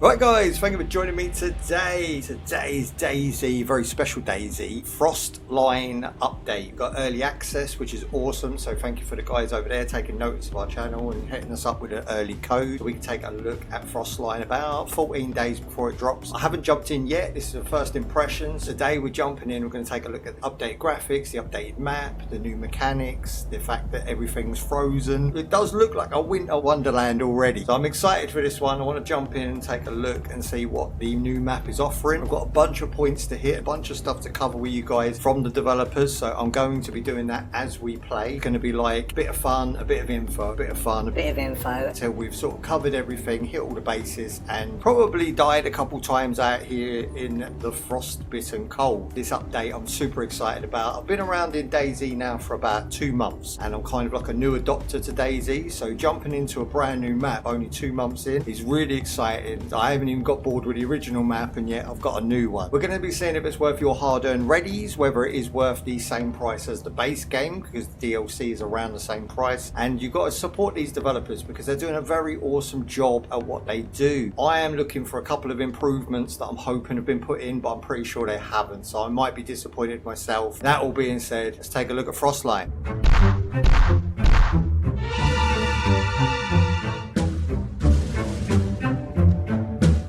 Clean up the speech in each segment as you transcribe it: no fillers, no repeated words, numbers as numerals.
Right guys, thank you for joining me today. Today's DayZ, very special DayZ Frostline update. You've got early access, which is awesome, so thank you for the guys over there taking notice of our channel and hitting us up with an early code. We can take a look at Frostline about 14 days before it drops. I haven't jumped in yet, this is the first impressions. Today we're jumping in, we're going to take a look at the updated graphics, the updated map, the new mechanics, the fact that everything's frozen. It does look like a winter wonderland already, so I'm excited for this one. I want to jump in and take a look and see what the new map is offering. I've got a bunch of points to hit, a bunch of stuff to cover with you guys from the developers, so I'm going to be doing that as we play. It's going to be like a bit of fun, a bit of info, a bit of fun, a bit of info, until we've sort of covered everything, hit all the bases, and probably died a couple times out here in the frostbitten cold. This update I'm super excited about. I've been around in DayZ now for about 2 months, and I'm kind of like a new adopter to DayZ, so jumping into a brand new map only 2 months in is really exciting. I haven't even got bored with the original map, and yet I've got a new one. We're going to be seeing if it's worth your hard-earned readies, whether it is worth the same price as the base game, because the DLC is around the same price, and you've got to support these developers because they're doing a very awesome job at what they do. I am looking for a couple of improvements that I'm hoping have been put in, but I'm pretty sure they haven't, so I might be disappointed myself. That all being said, let's take a look at Frostline.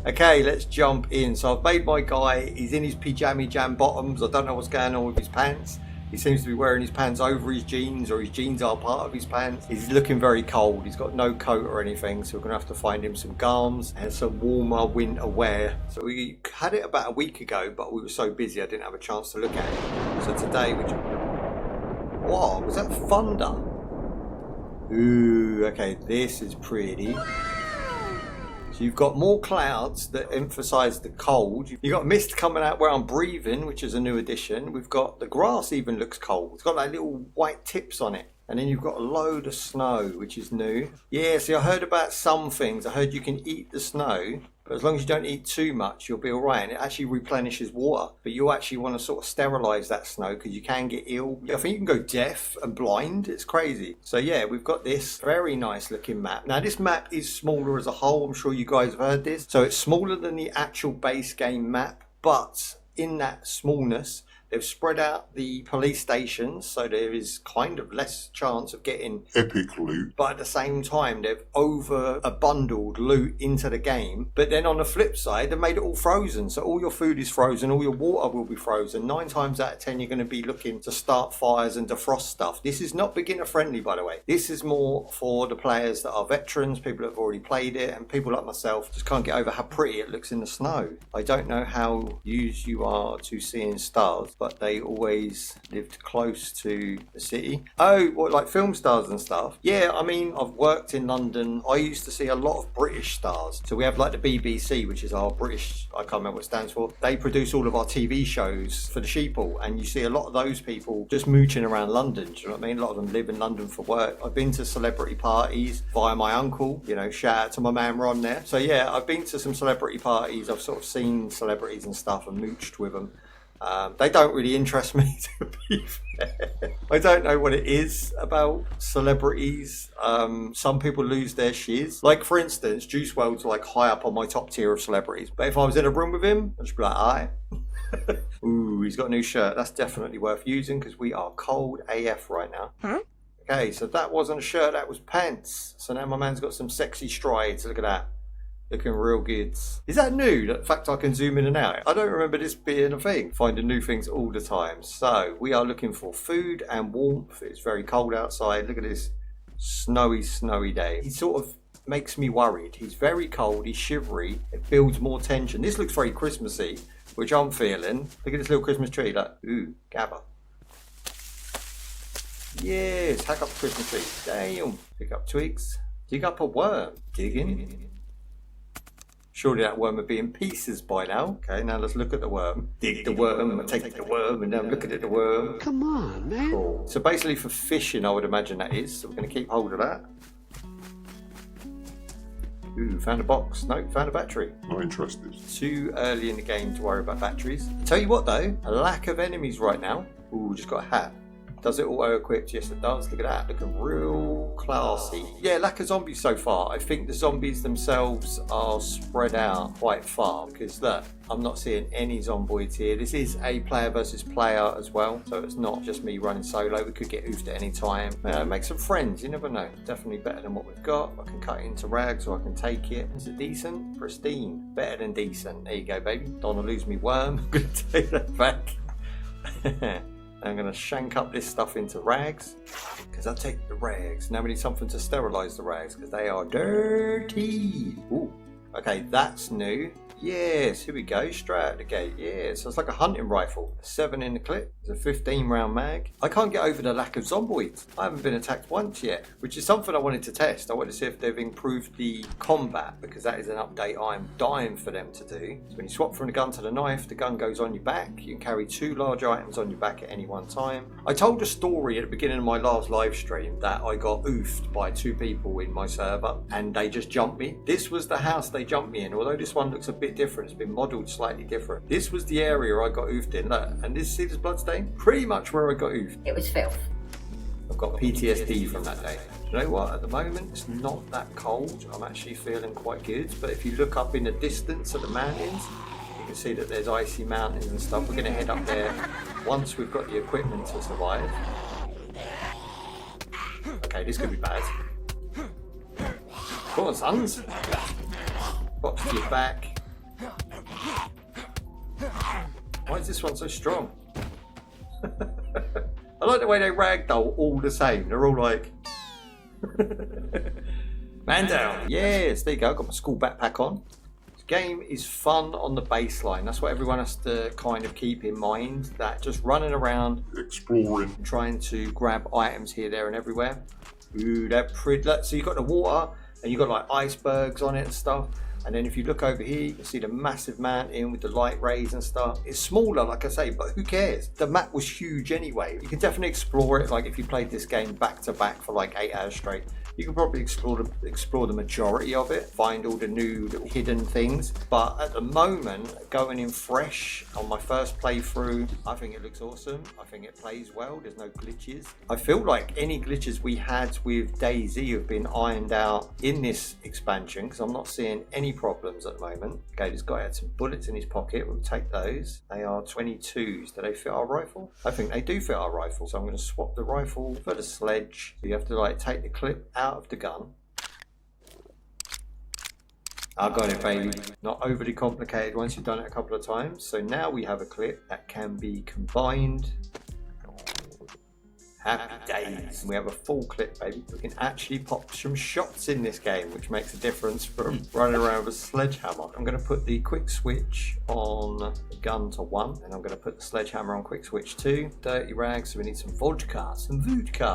Okay, let's jump in. So I've made my guy, he's in his pyjama jam bottoms. I don't know what's going on with his pants. He seems to be wearing his pants over his jeans, or his jeans are part of his pants. He's looking very cold. He's got no coat or anything, so we're going to have to find him some garms and some warmer winter wear. So we had it about a week ago, but we were so busy I didn't have a chance to look at it. So today we just... Whoa, was that thunder? Ooh, okay, this is pretty. You've got more clouds that emphasize the cold. You've got mist coming out where I'm breathing, which is a new addition. We've got the grass even looks cold. It's got like little white tips on it. And then you've got a load of snow, which is new. Yeah, see, I heard about some things. I heard you can eat the snow, but as long as you don't eat too much, you'll be all right. And it actually replenishes water. But you actually want to sort of sterilize that snow because you can get ill. I think you can go deaf and blind. It's crazy. So yeah, we've got this very nice looking map. Now this map is smaller as a whole. I'm sure you guys have heard this. So it's smaller than the actual base game map, but in that smallness, they've spread out the police stations, so there is kind of less chance of getting epic loot. But at the same time, they've bundled loot into the game. But then on the flip side, they've made it all frozen. So all your food is frozen, all your water will be frozen. 9 times out of 10, you're going to be looking to start fires and defrost stuff. This is not beginner friendly, by the way. This is more for the players that are veterans, people that have already played it, and people like myself just can't get over how pretty it looks in the snow. I don't know how used you are to seeing stars, but they always lived close to the city. Oh, what, like film stars and stuff? Yeah, I mean, I've worked in London. I used to see a lot of British stars. So we have like the BBC, which is our British, I can't remember what it stands for. They produce all of our TV shows for the sheeple, and you see a lot of those people just mooching around London. Do you know what I mean? A lot of them live in London for work. I've been to celebrity parties via my uncle, you know, shout out to my man Ron there. So yeah, I've been to some celebrity parties. I've sort of seen celebrities and stuff and mooched with them. They don't really interest me, to be fair. I don't know what it is about celebrities. Some people lose their shiz. Like, for instance, Juice WRLD's like high up on my top tier of celebrities. But if I was in a room with him, I'd just be like, aye. Ooh, he's got a new shirt. That's definitely worth using because we are cold AF right now. Huh? Okay, so that wasn't a shirt, that was pants. So now my man's got some sexy strides. Look at that. Looking real good. Is that new? The fact I can zoom in and out? I don't remember this being a thing. Finding new things all the time. So we are looking for food and warmth. It's very cold outside. Look at this snowy, snowy day. He sort of makes me worried. He's very cold. He's shivery. It builds more tension. This looks very Christmassy, which I'm feeling. Look at this little Christmas tree. Like, ooh, gabba. Yes, hack up the Christmas tree. Damn. Pick up twigs. Dig up a worm. Digging. Surely that worm would be in pieces by now. Okay, now let's look at the worm. Dig the worm, take the worm, and now I'm looking at the worm. Come on, man. Cool. So basically for fishing, I would imagine that is. So we're going to keep hold of that. Ooh, found a box. No, found a battery. Not interested. Too early in the game to worry about batteries. Tell you what though, a lack of enemies right now. Ooh, just got a hat. Does it auto-equip? Yes, it does. Look at that. Looking real classy. Yeah, lack of zombies so far. I think the zombies themselves are spread out quite far because look, I'm not seeing any zomboids here. This is a player versus player as well, so it's not just me running solo. We could get oofed at any time. Make some friends, you never know. Definitely better than what we've got. I can cut it into rags or I can take it. Is it decent? Pristine. Better than decent. There you go, baby. Don't want to lose me worm. I'm going to take that back. I'm going to shank up this stuff into rags because I'll take the rags. Now we need something to sterilize the rags because they are dirty. Ooh. Okay, that's new. Yes, here we go, straight out the gate. Yeah, so it's like a hunting rifle. 7 in the clip. It's a 15 round mag. I can't get over the lack of zomboids. I haven't been attacked once yet, which is something I wanted to test. I wanted to see if they've improved the combat because that is an update I'm dying for them to do. So when you swap from the gun to the knife, the gun goes on your back. You can carry 2 large items on your back at any one time. I told a story at the beginning of my last live stream that I got oofed by 2 people in my server and they just jumped me. This was the house they jumped me in, although this one looks a bit different. It's been modelled slightly different. This was the area I got oofed in. Look, and see this bloodstain? Pretty much where I got oofed. It was filth. I've got PTSD from that day. You know what? At the moment, it's not that cold. I'm actually feeling quite good. But if you look up in the distance at the mountains, you can see that there's icy mountains and stuff. We're going to head up there once we've got the equipment to survive. Okay, this could be bad. Come on, sons. Box to your back. Why is this one so strong? I like the way they ragdoll all the same. They're all like... Man down. Yes, there you go. Got my school backpack on. This game is fun on the baseline. That's what everyone has to kind of keep in mind. That just running around, Exploring. trying to grab items here, there and everywhere. Ooh, that pretty... So you've got the water and you've got like icebergs on it and stuff. And then if you look over here, you can see the massive mountain with the light rays and stuff. It's smaller, like I say, but who cares? The map was huge anyway. You can definitely explore it. Like if you played this game back to back for like 8 hours straight, you can probably explore the majority of it, find all the new little hidden things. But at the moment, going in fresh on my first playthrough, I think it looks awesome. I think it plays well. There's no glitches. I feel like any glitches we had with DayZ have been ironed out in this expansion because I'm not seeing any problems at the moment. Okay, this guy had some bullets in his pocket. We'll take those. They are 22s. Do they fit our rifle? I think they do fit our rifle. So I'm going to swap the rifle for the sledge. So you have to like take the clip out of the gun. I got it, baby. Not overly complicated once you've done it a couple of times. So now we have a clip that can be combined. Happy days. We have a full clip, baby. We can actually pop some shots in this game, which makes a difference from running around with a sledgehammer. I'm going to put the quick switch on the gun to 1, and I'm going to put the sledgehammer on quick switch 2. Dirty rags, so we need some vodka,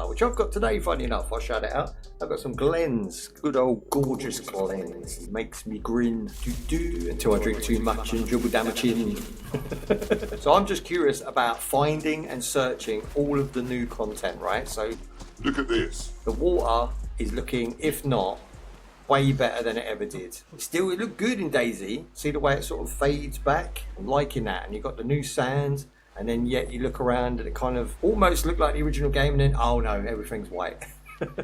which I've got today, funny enough. I'll shout it out. I've got some Glens, good old gorgeous Glens. It makes me grin doo-doo until I drink too much and dribble down my chin. So I'm just curious about finding and searching all of the new content, right? So Look at this. the water is looking, if not, way better than it ever did. Still, it looked good in DayZ. See the way it sort of fades back? I'm liking that. And you've got the new sands, and then yet you look around and it kind of almost looked like the original game, and then, oh no, everything's white.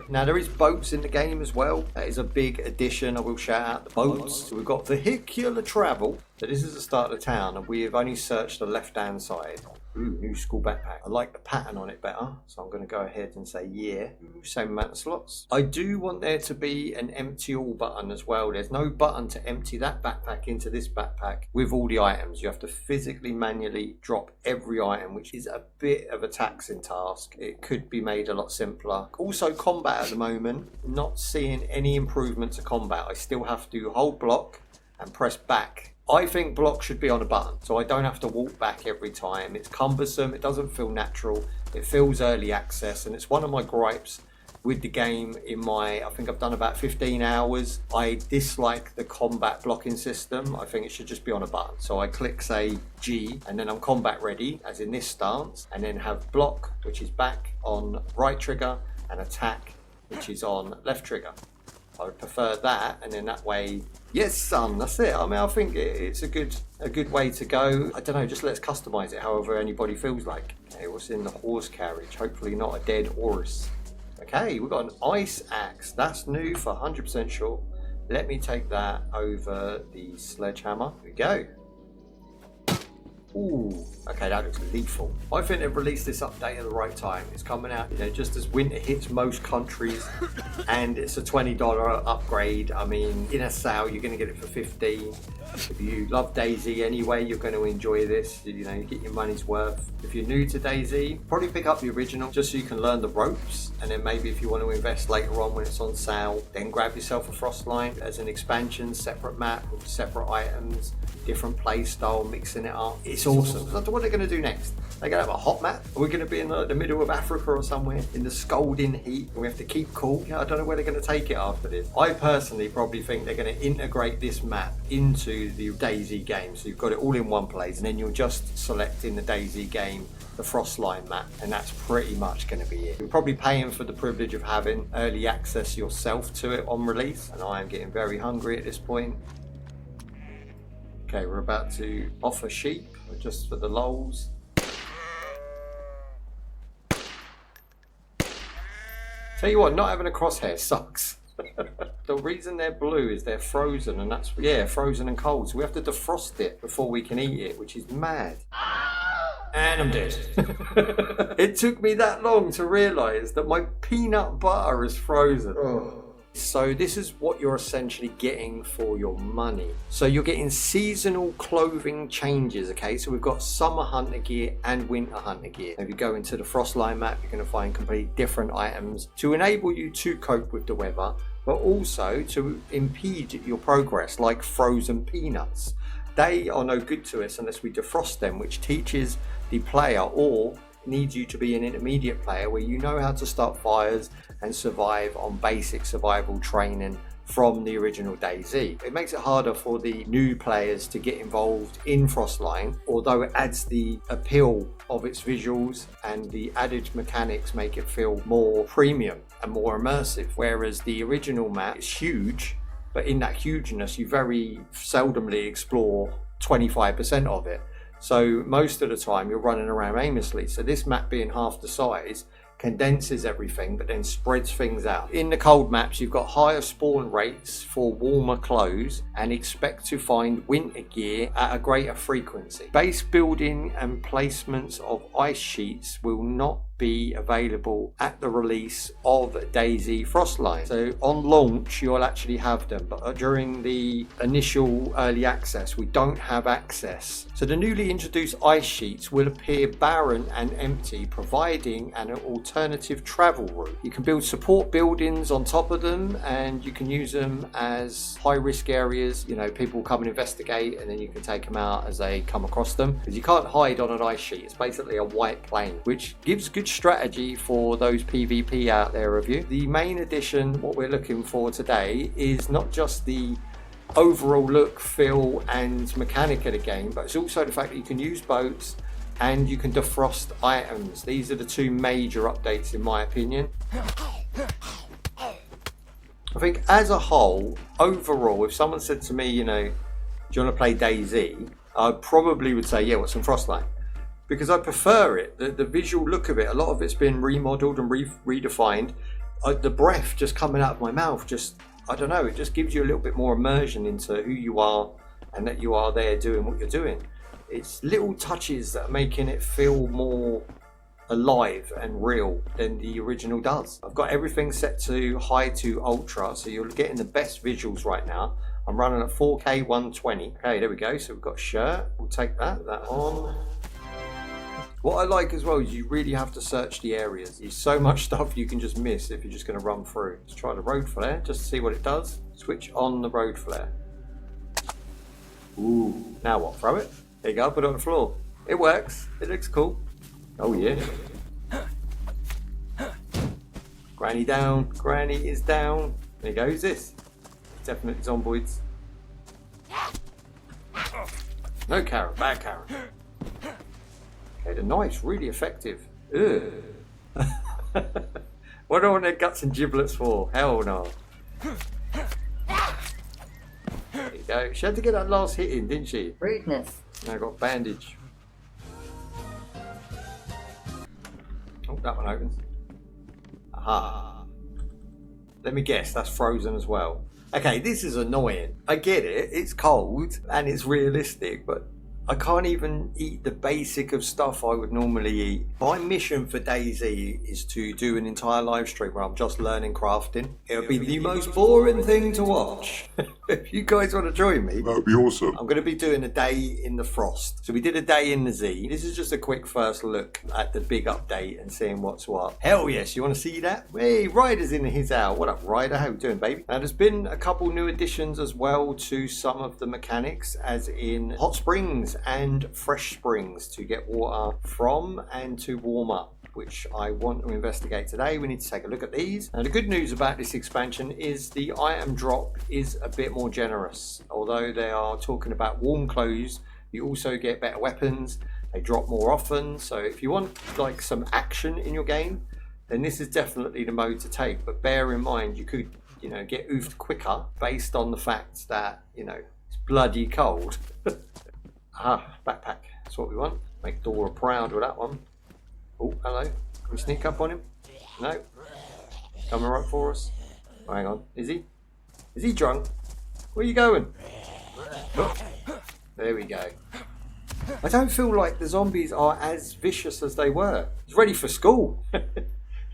Now there is boats in the game as well. That is a big addition. I will shout out the boats. So we've got vehicular travel. So this is the start of the town, and we have only searched the left hand side. Ooh, new school backpack. I like the pattern on it better, so I'm going to go ahead and say yeah. Ooh, same amount of slots. I do want there to be an empty all button as well. There's no button to empty that backpack into this backpack with all the items. You have to physically manually drop every item, which is a bit of a taxing task. It could be made a lot simpler. Also, combat at the moment, not seeing any improvement to combat. I still have to hold block and press back. I think block should be on a button, so I don't have to walk back every time. It's cumbersome, it doesn't feel natural, it feels early access, and it's one of my gripes with the game in my, I think I've done about 15 hours. I dislike the combat blocking system. I think it should just be on a button. So I click, say, G, and then I'm combat ready, as in this stance, and then have block, which is back on right trigger, and attack, which is on left trigger. I would prefer that, and then that way, yes, son, that's it. I mean, I think it's a good way to go. I don't know, just let's customize it however anybody feels like. Okay, what's in the horse carriage? Hopefully not a dead horse. Okay, we've got an ice axe. That's new for 100% sure. Let me take that over the sledgehammer. Here we go. Ooh, okay, that looks lethal. I think they've released this update at the right time. It's coming out, just as winter hits most countries, and it's a $20 upgrade. I mean, in a sale, you're going to get it for $15. If you love DayZ anyway, you're going to enjoy this. You get your money's worth. If you're new to DayZ, probably pick up the original just so you can learn the ropes, and then maybe if you want to invest later on when it's on sale, then grab yourself a Frostline as an expansion, separate map with separate items, different play style, mixing it up. It's awesome. I wonder what they're going to do next. They're going to have a hot map? Are we going to be in the middle of Africa or somewhere in the scalding heat? We have to keep cool. I don't know where they're going to take it after this. I personally probably think they're going to integrate this map into the DayZ game, so you've got it all in one place, and then you'll just select in the DayZ game the Frostline map, and that's pretty much going to be it. You're probably paying for the privilege of having early access yourself to it on release, and I am getting very hungry at this point. Okay, we're about to offer sheep just for the lols. Tell you what, not having a crosshair sucks. The reason they're blue is they're frozen, and that's, frozen and cold. So we have to defrost it before we can eat it, which is mad. And I'm dead. It took me that long to realise that my peanut butter is frozen. Oh. So this is what you're essentially getting for your money. So you're getting seasonal clothing changes, okay? So we've got summer hunter gear and winter hunter gear. If you go into the Frostline map, you're going to find completely different items to enable you to cope with the weather, but also to impede your progress, like frozen peanuts. They are no good to us unless we defrost them, which teaches the player, or needs you to be an intermediate player where you know how to start fires and survive on basic survival training from the original DayZ. It makes it harder for the new players to get involved in Frostline, although it adds the appeal of its visuals, and the added mechanics make it feel more premium and more immersive, whereas the original map is huge, but in that hugeness you very seldomly explore 25% of it. So most of the time you're running around aimlessly. So this map being half the size condenses everything, but then spreads things out. In the cold maps, you've got higher spawn rates for warmer clothes, and expect to find winter gear at a greater frequency. Base building and placements of ice sheets will not be available at the release of DayZ Frostline. So on launch you'll actually have them, but during the initial early access we don't have access. So the newly introduced ice sheets will appear barren and empty, providing an alternative travel route. You can build support buildings on top of them, and you can use them as high risk areas. People come and investigate, and then you can take them out as they come across them, because you can't hide on an ice sheet. It's basically a white plane, which gives good strategy for those PvP out there of you. The main addition, what we're looking for today, is not just the overall look, feel and mechanic of the game, but it's also the fact that you can use boats and you can defrost items. These are the two major updates in my opinion. I think as a whole, overall, if someone said to me, do you want to play DayZ, I probably would say, yeah, what's some Frostline? Because I prefer it. The visual look of it, a lot of it's been remodeled and redefined. The breath just coming out of my mouth, I don't know, it just gives you a little bit more immersion into who you are and that you are there doing what you're doing. It's little touches that are making it feel more alive and real than the original does. I've got everything set to high to ultra, so you're getting the best visuals right now. I'm running at 4K 120. Okay, there we go. So we've got shirt. We'll take that on. What I like as well is you really have to search the areas. There's so much stuff you can just miss if you're just going to run through. Let's try the road flare just to see what it does. Switch on the road flare. Ooh. Now what? Throw it? There you go. Put it on the floor. It works. It looks cool. Oh yeah. Granny down. Granny is down. There you go. Who's this? Definitely zomboids. No carrot. Bad carrot. Okay, the knife's really effective. Ugh. What do I want their guts and giblets for? Hell no. go. She had to get that last hit in, didn't she? Rudeness. Now I got bandage. Oh, that one opens. Aha. Let me guess, that's frozen as well. Okay, this is annoying. I get it, it's cold and it's realistic, but I can't even eat the basic of stuff I would normally eat. My mission for DayZ is to do an entire live stream where I'm just learning crafting. It'll be the most boring thing to watch. If you guys want to join me, That would be awesome. I'm going to be doing a day in the frost. So we did a day in the Z. This is just a quick first look at the big update and seeing what's what. Hell yes, you want to see that? Hey, Ryder's in his hour. What up, Ryder? How you doing, baby? Now, there's been a couple new additions as well to some of the mechanics, as in hot springs and fresh springs to get water from and to warm up, which I want to investigate today. We need to take a look at these. Now, the good news about this expansion is the item drop is a bit more generous. Although they are talking about warm clothes, you also get better weapons. They drop more often. So if you want like some action in your game, then this is definitely the mode to take. But bear in mind, you could, get oofed quicker based on the fact that, it's bloody cold. Aha, backpack. That's what we want. Make Dora proud with that one. Oh, hello. Can we sneak up on him? No. Coming right for us. Oh, hang on. Is he? Is he drunk? Where are you going? Oh, there we go. I don't feel like the zombies are as vicious as they were. He's ready for school.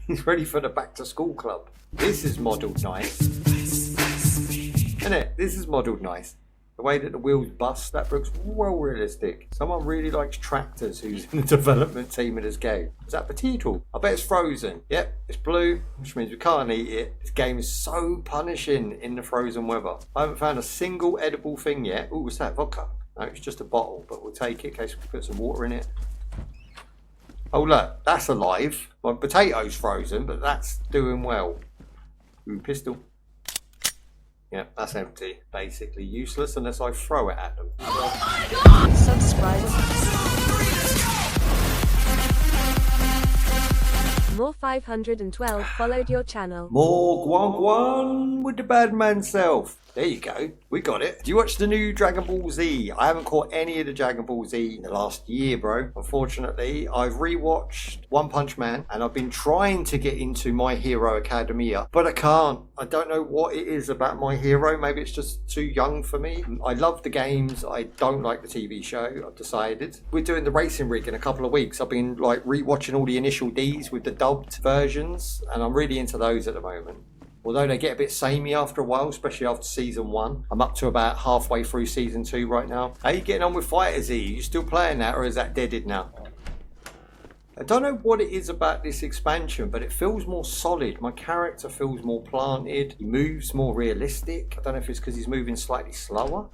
He's ready for the back to school club. This is modelled nice. Isn't it? This is modelled nice. The way that the wheels bust, that looks well realistic. Someone really likes tractors who's in the development team of this game. Is that potato? I bet it's frozen. Yep, it's blue, which means we can't eat it. This game is so punishing in the frozen weather. I haven't found a single edible thing yet. Ooh, what's that? Vodka? No, it's just a bottle, but we'll take it in case we put some water in it. Oh look, that's alive. My potato's frozen, but that's doing well. Ooh, pistol. Yeah, that's empty. Basically useless unless I throw it at them. Oh my God! Subscribe. More 512 followed your channel. More Guan Guan with the bad man self. There you go. We got it. Do you watch the new Dragon Ball Z? I haven't caught any of the Dragon Ball Z in the last year, bro. Unfortunately, I've rewatched One Punch Man and I've been trying to get into My Hero Academia, but I can't. I don't know what it is about My Hero. Maybe it's just too young for me. I love the games. I don't like the TV show. I've decided. We're doing the racing rig in a couple of weeks. I've been like rewatching all the initial Ds with the dubbed versions and I'm really into those at the moment. Although they get a bit samey after a while, especially after season 1. I'm up to about halfway through season 2 right now. How are you getting on with Fighter Z? Are you still playing that or is that deaded now? I don't know what it is about this expansion, but it feels more solid. My character feels more planted. He moves more realistic. I don't know if it's because he's moving slightly slower.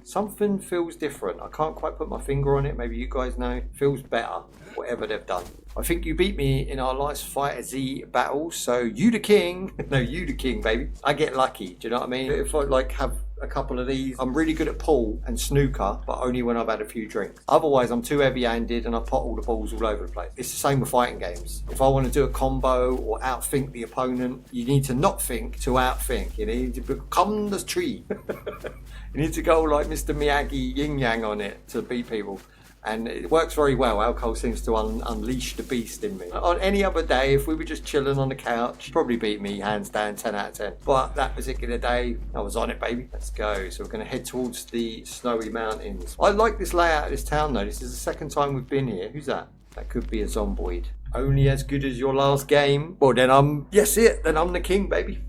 Something feels different. I can't quite put my finger on it. Maybe you guys know. It feels better, whatever they've done. I think you beat me in our last Fighter Z battle, so you the king. No, you the king, baby. I get lucky, do you know what I mean? If I like have a couple of these, I'm really good at pool and snooker, but only when I've had a few drinks. Otherwise, I'm too heavy-handed and I pot all the balls all over the place. It's the same with fighting games. If I want to do a combo or outthink the opponent, you need to not think to outthink. You need to become the tree. You need to go like Mr. Miyagi yin-yang on it to beat people. And it works very well. Alcohol seems to unleash the beast in me. On any other day, if we were just chilling on the couch, probably beat me hands down 10 out of 10. But that particular day, I was on it, baby. Let's go. So we're going to head towards the snowy mountains. I like this layout of this town, though. This is the second time we've been here. Who's that? That could be a zomboid. Only as good as your last game. Well, then then I'm the king, baby.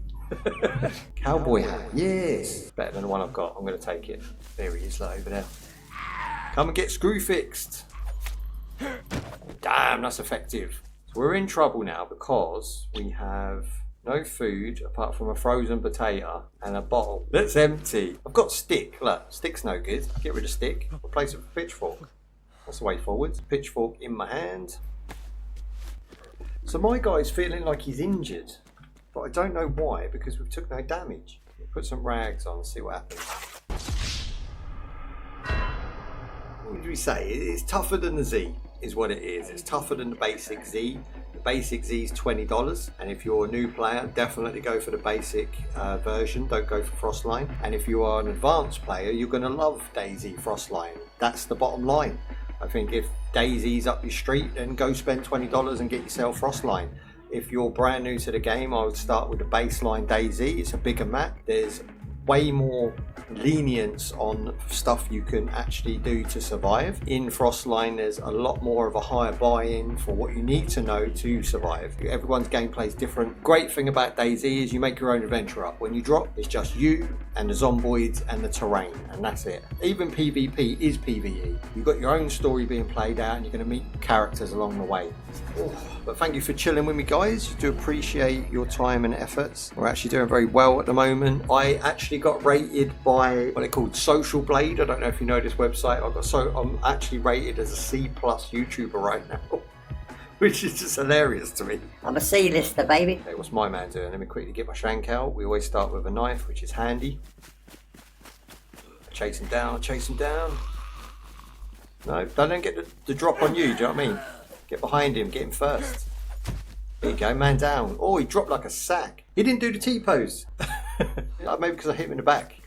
Cowboy hat. Yes. Better than the one I've got. I'm going to take it. There he is, like, over there. Come and get screw fixed. Damn, that's effective. So we're in trouble now because we have no food apart from a frozen potato and a bottle that's empty. I've got stick. Look, stick's no good. Get rid of stick. Replace it with a pitchfork. That's the way forward. Pitchfork in my hand. So my guy's feeling like he's injured, but I don't know why because we've took no damage. We'll put some rags on and see what happens. What would we say? It's tougher than the Z, is what it is. It's tougher than the basic Z. The basic Z is $20, and if you're a new player, definitely go for the basic version, don't go for Frostline. And if you are an advanced player, you're going to love DayZ Frostline. That's the bottom line. I think if DayZ's up your street, then go spend $20 and get yourself Frostline. If you're brand new to the game, I would start with the baseline DayZ. It's a bigger map. There's way more lenience on stuff you can actually do to survive. In Frostline, there's a lot more of a higher buy-in for what you need to know to survive. Everyone's gameplay is different. Great thing about DayZ is you make your own adventure up. When you drop, it's just you and the zomboids and the terrain, and that's it. Even PvP is PvE. You've got your own story being played out, and you're going to meet characters along the way. But thank you for chilling with me, guys. I do appreciate your time and efforts. We're actually doing very well at the moment. I actually got rated by what they called Social Blade. I don't know if you know this website. I'm actually rated as a C+ YouTuber right now, which is just hilarious to me. I'm a C-lister, baby. Okay, what's my man doing? Let me quickly get my shank out. We always start with a knife, which is handy. Chase him down, chase him down. No, don't get the drop on you, do you know what I mean? Get behind him, get him first. There you go, man down. Oh, he dropped like a sack. He didn't do the T-pose. Maybe because I hit him in the back.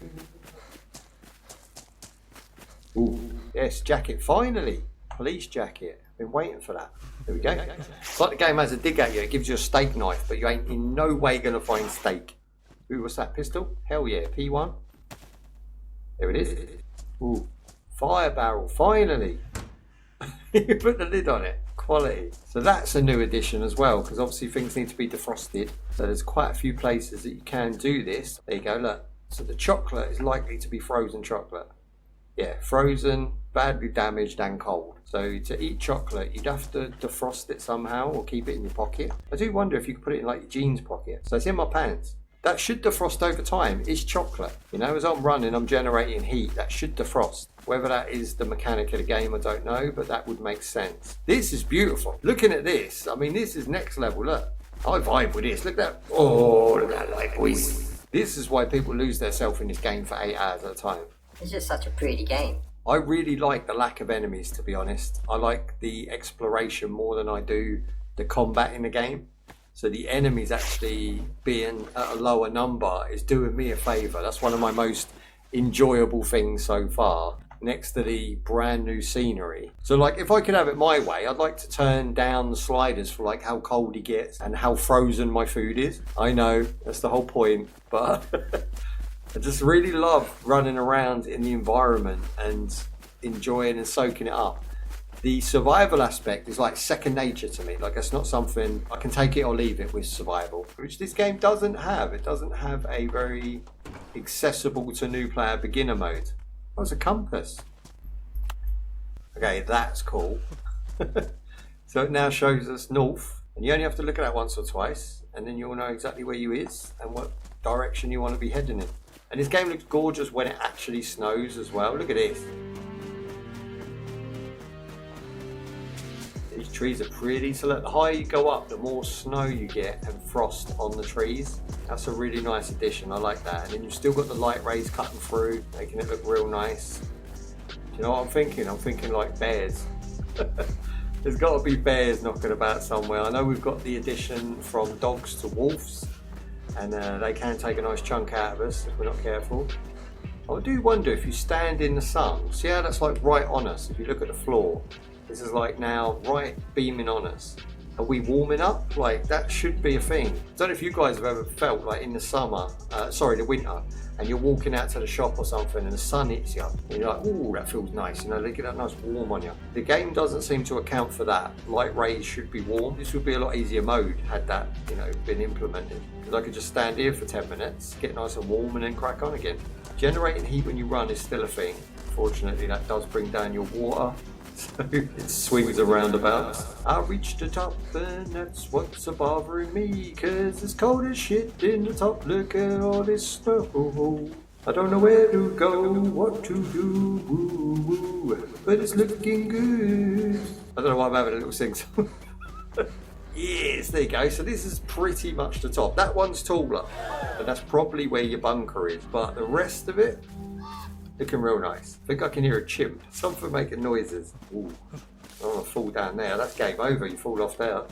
Ooh, yes, jacket, finally. Police jacket. Been waiting for that. There we go. It's like the game has a dig at you. It gives you a steak knife, but you ain't in no way going to find steak. Ooh, what's that, pistol? Hell yeah, P1. There it is. Ooh, fire barrel, finally. You put the lid on it. Quality. So that's a new addition as well, because obviously things need to be defrosted. So there's quite a few places that you can do this. There you go, look. So the chocolate is likely to be frozen chocolate. Yeah, frozen, badly damaged and cold. So to eat chocolate, you'd have to defrost it somehow or keep it in your pocket. I do wonder if you could put it in like your jeans pocket. So it's in my pants. That should defrost over time. It's chocolate. You know, as I'm running, I'm generating heat. That should defrost. Whether that is the mechanic of the game, I don't know, but that would make sense. This is beautiful. Looking at this, I mean, this is next level. Look, I vibe with this. Look at that. Oh, look at that light, boys. This is why people lose their self in this game for 8 hours at a time. It's just such a pretty game. I really like the lack of enemies, to be honest. I like the exploration more than I do the combat in the game. So the enemies actually being at a lower number is doing me a favour. That's one of my most enjoyable things so far, next to the brand new scenery. So like, if I could have it my way, I'd like to turn down the sliders for like how cold he gets and how frozen my food is. I know, that's the whole point, but I just really love running around in the environment and enjoying and soaking it up. The survival aspect is like second nature to me. Like, it's not something I can take it or leave it with survival, which this game doesn't have. It doesn't have a very accessible to new player beginner mode. Oh, it's a compass. Okay, that's cool. So it now shows us north, and you only have to look at that once or twice, and then you'll know exactly where you is and what direction you want to be heading in. And this game looks gorgeous when it actually snows as well. Look at this. These trees are pretty, so look, the higher you go up, the more snow you get and frost on the trees. That's a really nice addition, I like that. And then you've still got the light rays cutting through, making it look real nice. Do you know what I'm thinking? I'm thinking like bears. There's got to be bears knocking about somewhere. I know we've got the addition from dogs to wolves, and they can take a nice chunk out of us if we're not careful. I do wonder if you stand in the sun, see how that's like right on us if you look at the floor. This is like now right beaming on us. Are we warming up? Like, that should be a thing. I don't know if you guys have ever felt like in the summer, the winter, and you're walking out to the shop or something and the sun hits you and you're like, ooh, that feels nice, you know, they get that nice warm on you. The game doesn't seem to account for that. Light rays should be warm. This would be a lot easier mode had that, you know, been implemented. Because I could just stand here for 10 minutes, get nice and warm and then crack on again. Generating heat when you run is still a thing. Fortunately, that does bring down your water. So it swings around about. I reached the top and that's what's bothering me, cause it's cold as shit in the top. Look at all this snow. I don't know where to go, what to do, woo, woo, but it's looking good. I don't know why I'm having a little sing song. Yes, there you go. So this is pretty much the top. That one's taller, and that's probably where your bunker is, but the rest of it, looking real nice. I think I can hear a chimp. Something making noises. Ooh. I don't want to fall down there. That's game over. You fall off there.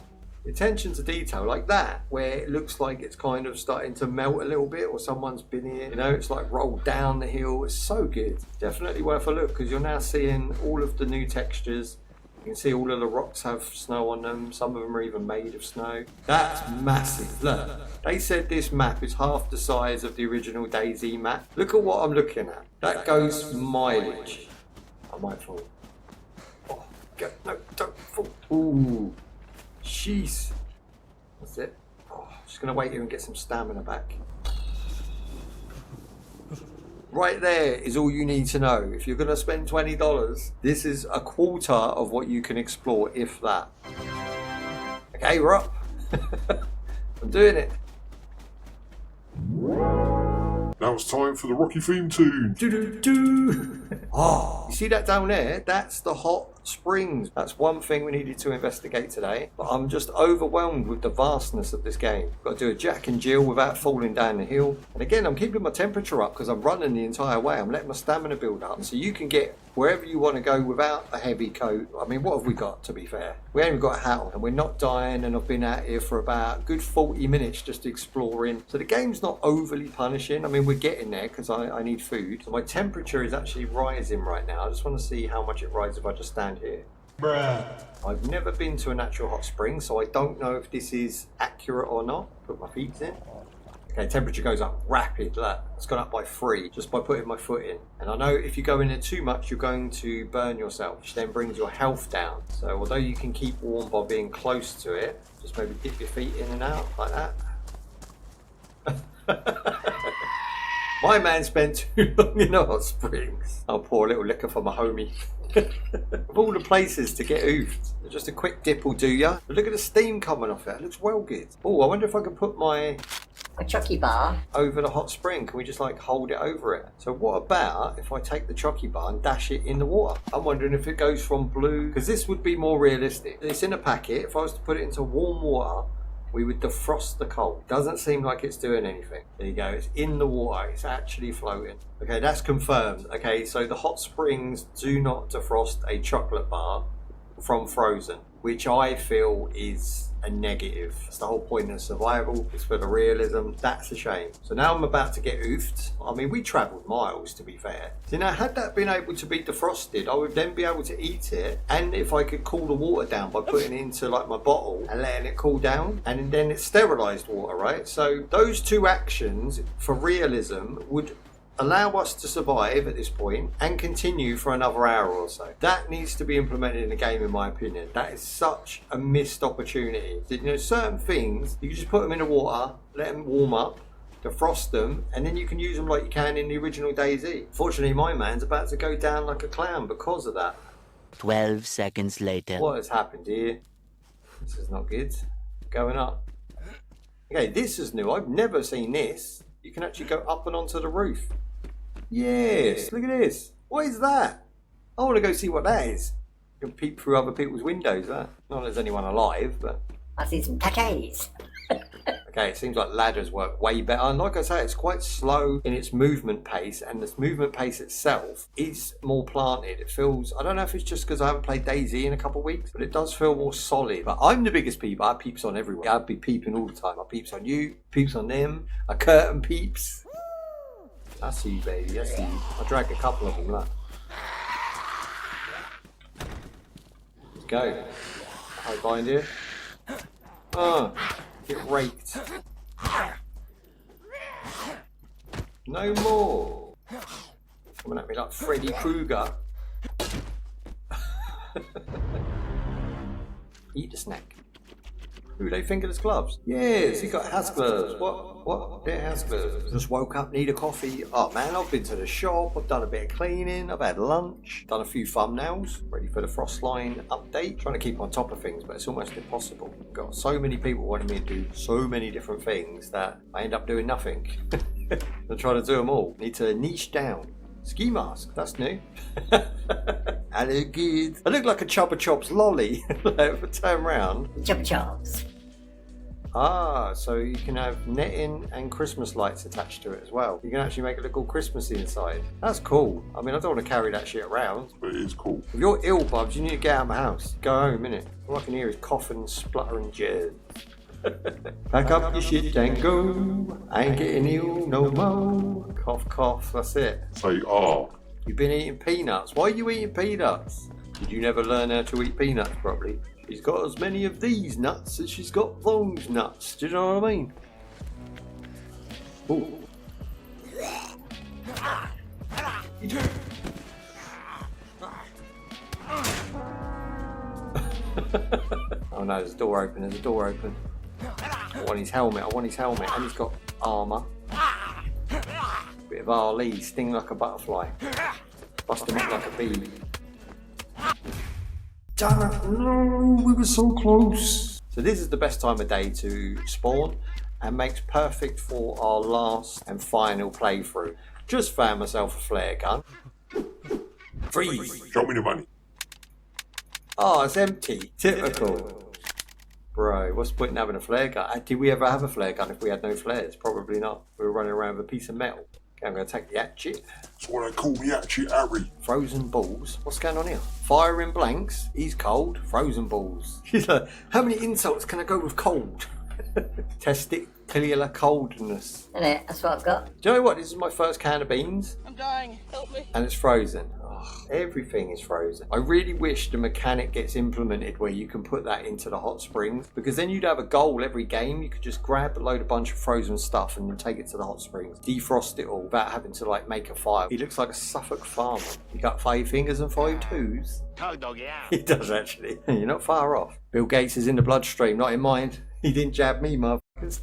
Attention to detail like that, where it looks like it's kind of starting to melt a little bit, or someone's been here, you know, it's like rolled down the hill. It's so good. Definitely worth a look, because you're now seeing all of the new textures. You can see all of the rocks have snow on them. Some of them are even made of snow. That's massive. Look, they said this map is half the size of the original DayZ map. Look at what I'm looking at. That goes mileage. I might fall. Oh, go, no, don't fall. Ooh. Jeez. That's it. Oh, just going to wait here and get some stamina back. Right there is all you need to know. If you're going to spend $20, this is a quarter of what you can explore, if that. Okay, we're up. I'm doing it. Now it's time for the Rocky theme tune. Do-do-do. Oh, you see that down there? That's the hot springs. That's one thing we needed to investigate today. But I'm just overwhelmed with the vastness of this game. Got to do a Jack and Jill without falling down the hill. And again, I'm keeping my temperature up because I'm running the entire way. I'm letting my stamina build up. So you can get wherever you want to go without a heavy coat. I mean, what have we got, to be fair? We haven't got a hat on and we're not dying, and I've been out here for about a good 40 minutes just exploring. So the game's not overly punishing. I mean, we're getting there because I need food. So my temperature is actually rising right now. I just want to see how much it rises if I just stand here. Bruh. I've never been to a natural hot spring, so I don't know if this is accurate or not. Put my feet in. Okay, temperature goes up rapid. Look, it's gone up by 3 just by putting my foot in. And I know if you go in there too much, you're going to burn yourself, which then brings your health down. So although you can keep warm by being close to it, just maybe dip your feet in and out like that. My man spent too long in the hot springs. I'll pour a little liquor for my homie. Of all the places to get oofed, just a quick dip will do ya. But look at the steam coming off it. It looks well good. Oh, I wonder if I can put my chocky bar over the hot spring. Can we just like hold it over it? So what about if I take the chocky bar and dash it in the water? I'm wondering if it goes from blue, because this would be more realistic. It's in a packet. If I was to put it into warm water, we would defrost the coal. Doesn't seem like it's doing anything. There you go, it's in the water, it's actually floating. Okay, that's confirmed. Okay, so the hot springs do not defrost a chocolate bar from frozen, which I feel is a negative. It's the whole point of survival, it's for the realism. That's a shame. So now I'm about to get oofed. I mean, we travelled miles, to be fair. So now, had that been able to be defrosted, I would then be able to eat it, and if I could cool the water down by putting it into like my bottle and letting it cool down, and then it's sterilised water, right? So those two actions for realism would allow us to survive at this point and continue for another hour or so. That needs to be implemented in the game, in my opinion. That is such a missed opportunity. You know, certain things, you can just put them in the water, let them warm up, defrost them, and then you can use them like you can in the original DayZ. Fortunately, my man's about to go down like a clown because of that. 12 seconds later. What has happened here? This is not good. Going up. Okay, this is new. I've never seen this. You can actually go up and onto the roof. Yes, look at this. What is that? I want to go see what that is. You can peep through other people's windows, huh? Not that there's anyone alive, but... I see some packets. Okay, it seems like ladders work way better. And like I say, it's quite slow in its movement pace, and this movement pace itself is more planted. It feels, I don't know if it's just because I haven't played DayZ in a couple of weeks, but it does feel more solid. But I'm the biggest peep. I peeps on everyone. I'd be peeping all the time. I peeps on you, peeps on them, I curtain peeps. I see you, baby, I see you. I drag a couple of them, look. Let's go. High bind here. Oh, get raked. No more. Coming at me like Freddy Krueger. Eat the snack. Ooh, they fingerless gloves. Yes, he got has gloves. What? Yeah, has gloves. Just woke up, need a coffee. Oh man, I've been to the shop, I've done a bit of cleaning, I've had lunch, done a few thumbnails, ready for the Frostline update. Trying to keep on top of things, but it's almost impossible. Got so many people wanting me to do so many different things that I end up doing nothing. I'm trying to do them all. Need to niche down. Ski mask, that's new. I look good. I look like a Chubba Chops lolly. Turn round. Chubba Chops. Ah, so you can have netting and Christmas lights attached to it as well. You can actually make it look all Christmassy inside. That's cool. I mean, I don't want to carry that shit around. But it is cool. If you're ill, Bubs, you need to get out of my house. Go home, innit? All I can hear is coughing, spluttering jizz. Pack up your shit and go. I ain't getting ill no more. Cough, cough, that's it. Say ah. You've been eating peanuts. Why are you eating peanuts? Did you never learn how to eat peanuts properly? She's got as many of these nuts as she's got those nuts. Do you know what I mean? Ooh. Oh no, there's a door open, there's a door open. I want his helmet, and he's got armour. Bit of RL, sting like a butterfly. Bust him up like a bee. Damn it, no, we were so close. So this is the best time of day to spawn and makes perfect for our last and final playthrough. Just found myself a flare gun. Freeze! Show me the money. Oh, it's empty. Typical. Bro, what's the point in having a flare gun? Did we ever have a flare gun if we had no flares? Probably not. We were running around with a piece of metal. Okay, I'm going to take the hatchet. That's what I call me hatchet, Harry. Frozen balls. What's going on here? Firing blanks. He's cold. Frozen balls. She's like, how many insults can I go with cold? Testicular coldness. Innit? That's what I've got. Do you know what? This is my first can of beans. I'm dying. Help me. And it's frozen. Oh, everything is frozen. I really wish the mechanic gets implemented where you can put that into the hot springs, because then you'd have a goal every game. You could just grab a bunch of frozen stuff and then take it to the hot springs, defrost it all without having to like make a fire. He looks like a Suffolk farmer. You got 5 fingers and 5 toes. He does actually. You're not far off. Bill Gates is in the bloodstream, not in mine. He didn't jab me, motherfuckers.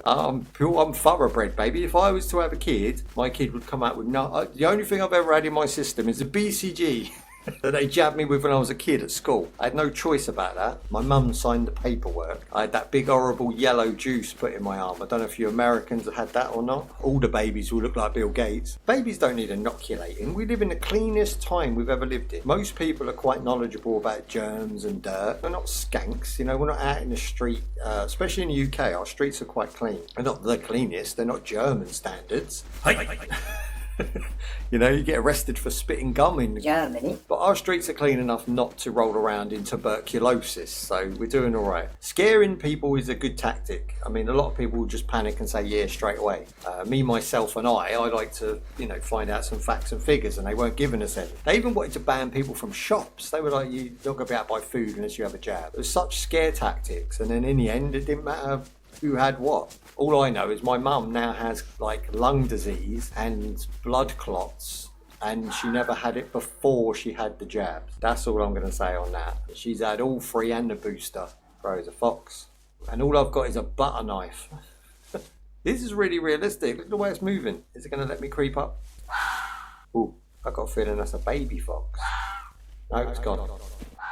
I'm thoroughbred, baby. If I was to have a kid, my kid would come out with no. The only thing I've ever had in my system is a BCG that they jabbed me with when I was a kid at school. I had no choice about that. My mum signed the paperwork. I had that big horrible yellow juice put in my arm. I don't know if you Americans have had that or not. All the babies will look like Bill Gates. Babies don't need inoculating. We live in the cleanest time we've ever lived in. Most people are quite knowledgeable about germs and dirt. We're not skanks, you know, we're not out in the street, especially in the UK. Our streets are quite clean. They're not the cleanest, they're not German standards. You know, you get arrested for spitting gum in Germany. But our streets are clean enough not to roll around in tuberculosis, so we're doing all right. Scaring people is a good tactic. I mean, a lot of people will just panic and say yeah straight away. Me, myself and I like to, you know, find out some facts and figures, and they weren't giving us any. They even wanted to ban people from shops. They were like, you're not going to be able to buy food unless you have a jab. It was such scare tactics, and then in the end it didn't matter who had what. All I know is my mum now has like lung disease and blood clots, and she never had it before she had the jabs. That's all I'm going to say on that. She's had all 3 and the booster. Bro, he's a fox. And all I've got is a butter knife. This is really realistic. Look at the way it's moving. Is it going to let me creep up? Ooh, I got a feeling that's a baby fox. No, it's gone.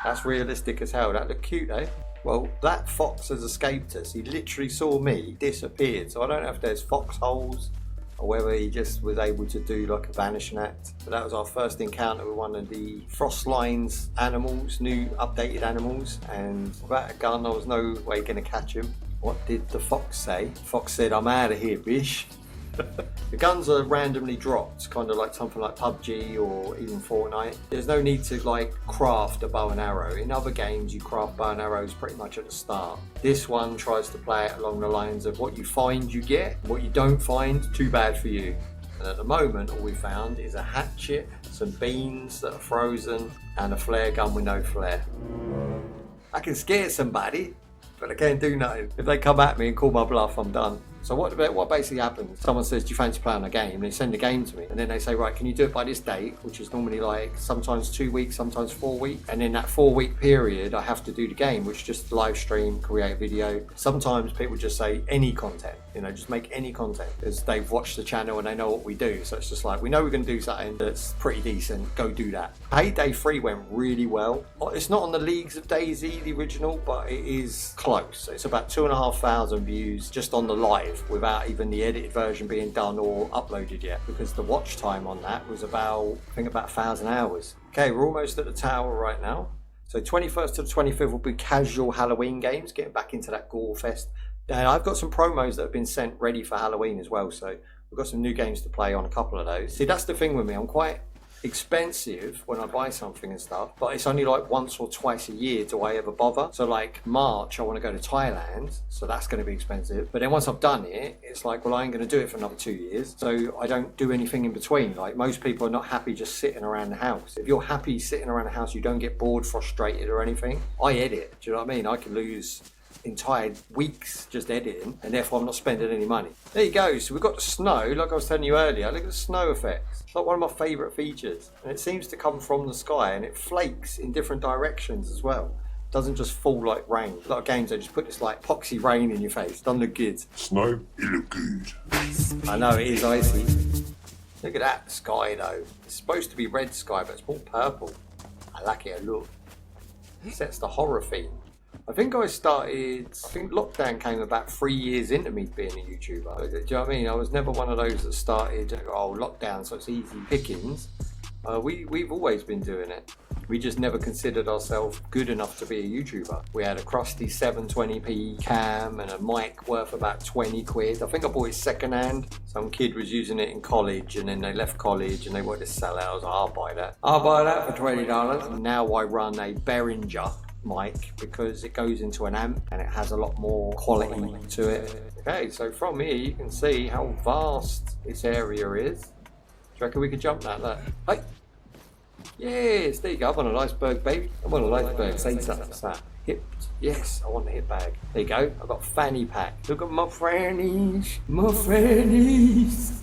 That's realistic as hell. That looked cute, eh? Well, that fox has escaped us. He literally saw me, disappeared. So I don't know if there's foxholes or whether he just was able to do like a vanishing act. But that was our first encounter with one of the Frostline's animals, new updated animals. And without a gun, I was no way going to catch him. What did the fox say? The fox said, I'm out of here, bish. The guns are randomly dropped, kind of like something like PUBG or even Fortnite. There's no need to like craft a bow and arrow. In other games you craft bow and arrows pretty much at the start. This one tries to play it along the lines of what you find you get, what you don't find, too bad for you. And at the moment all we found is a hatchet, some beans that are frozen, and a flare gun with no flare. I can scare somebody, but I can't do nothing. If they come at me and call my bluff, I'm done. So what basically happens? Someone says, do you fancy playing a game? And they send a game to me. And then they say, right, can you do it by this date? Which is normally like sometimes 2 weeks, sometimes 4 weeks. And in that 4-week period, I have to do the game, which just live stream, create video. Sometimes people just say any content, you know, just make any content. Because they've watched the channel and they know what we do. So it's just like, we know we're going to do something that's pretty decent. Go do that. Day 3 went really well. It's not on the leagues of DayZ, the original, but it is close. It's about 2,500 views just on the live, without even the edited version being done or uploaded yet, because the watch time on that was about, I think, about 1,000 hours. Okay, we're almost at the tower right now. So 21st to the 25th will be casual Halloween games, getting back into that gore fest And I've got some promos that have been sent ready for Halloween as well, so we've got some new games to play on a couple of those. See, that's the thing with me. I'm quite expensive when I buy something and stuff, but it's only like once or twice a year do I ever bother. So like March, I want to go to Thailand, so that's going to be expensive. But then once I've done it, it's like, well, I ain't going to do it for another 2 years. So I don't do anything in between. Like most people are not happy just sitting around the house. If you're happy sitting around the house, you don't get bored, frustrated or anything. I edit. Do you know what I mean? I can lose entire weeks just editing, and therefore I'm not spending any money. There you go. So we've got the snow, like I was telling you earlier. Look at the snow effects. It's like one of my favourite features, and it seems to come from the sky, and it flakes in different directions as well. It doesn't just fall like rain. A lot of games they just put this like epoxy rain in your face. Doesn't look good. Snow, it look good. I know it is icy. Look at that sky though. It's supposed to be red sky, but it's more purple. I like it a lot. It sets the horror theme. I think lockdown came about 3 years into me being a YouTuber. Do you know what I mean? I was never one of those that started, oh, lockdown, so it's easy pickings. We've always been doing it. We just never considered ourselves good enough to be a YouTuber. We had a crusty 720p cam and a mic worth about 20 quid. I think I bought it second hand. Some kid was using it in college, and then they left college and they wanted to sell it. I was like, I'll buy that. I'll buy that for $20. And now I run a Behringer mic because it goes into an amp and it has a lot more quality to it. Okay, so from here you can see how vast this area is. Do you reckon we could jump that? Look. Hey! Yes, there you go. I'm on an iceberg, baby. I'm on an iceberg. Say something. What's that? Hip. Yes, I want the hip bag. There you go. I've got fanny pack. Look at my fannies. My fannies.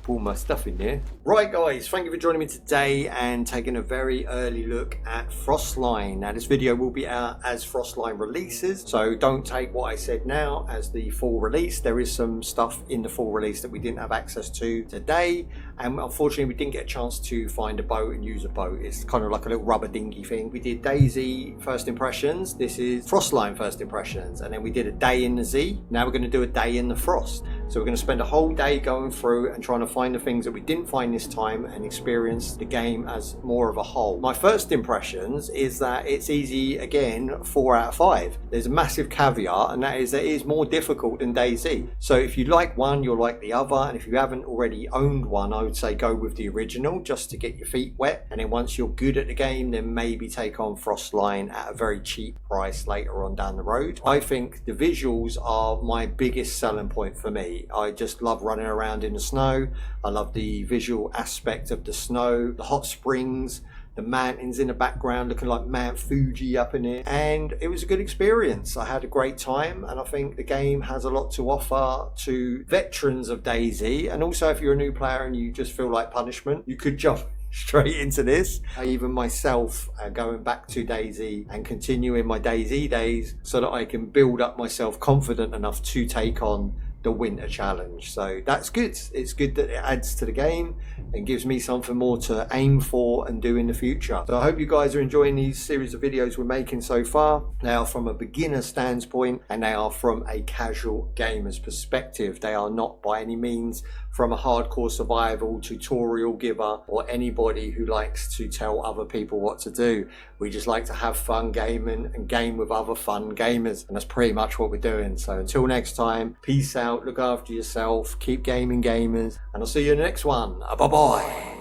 All my stuff in there. Right guys, thank you for joining me today and taking a very early look at Frostline. Now this video will be out as Frostline releases, so don't take what I said now as the full release. There is some stuff in the full release that we didn't have access to today, and unfortunately we didn't get a chance to find a boat and use a boat. It's kind of like a little rubber dinghy thing. We did DayZ First Impressions, this is Frostline First Impressions, and then we did a day in the Z. Now we're going to do a day in the Frost. So we're going to spend a whole day going through and trying to find the things that we didn't find this time and experience the game as more of a whole. My first impressions is that it's easy again, 4 out of 5. There's a massive caveat, and that is that it is more difficult than DayZ. So if you like one, you'll like the other, and if you haven't already owned one, I would say go with the original just to get your feet wet, and then once you're good at the game, then maybe take on Frostline at a very cheap price later on down the road. I think the visuals are my biggest selling point for me. I just love running around in the snow. I love the visual aspect of the snow, the hot springs, the mountains in the background looking like Mount Fuji up in here, and it was a good experience. I had a great time, and I think the game has a lot to offer to veterans of DayZ, and also if you're a new player and you just feel like punishment, you could jump straight into this. Even myself going back to DayZ and continuing my DayZ days so that I can build up myself confident enough to take on the winter challenge. So that's good. It's good that it adds to the game and gives me something more to aim for and do in the future. So I hope you guys are enjoying these series of videos we're making so far. They are from a beginner standpoint, and they are from a casual gamer's perspective. They are not by any means from a hardcore survival tutorial giver or anybody who likes to tell other people what to do. We just like to have fun gaming and game with other fun gamers, and that's pretty much what we're doing. So until next time, peace out, look after yourself, keep gaming gamers, and I'll see you in the next one. Bye bye.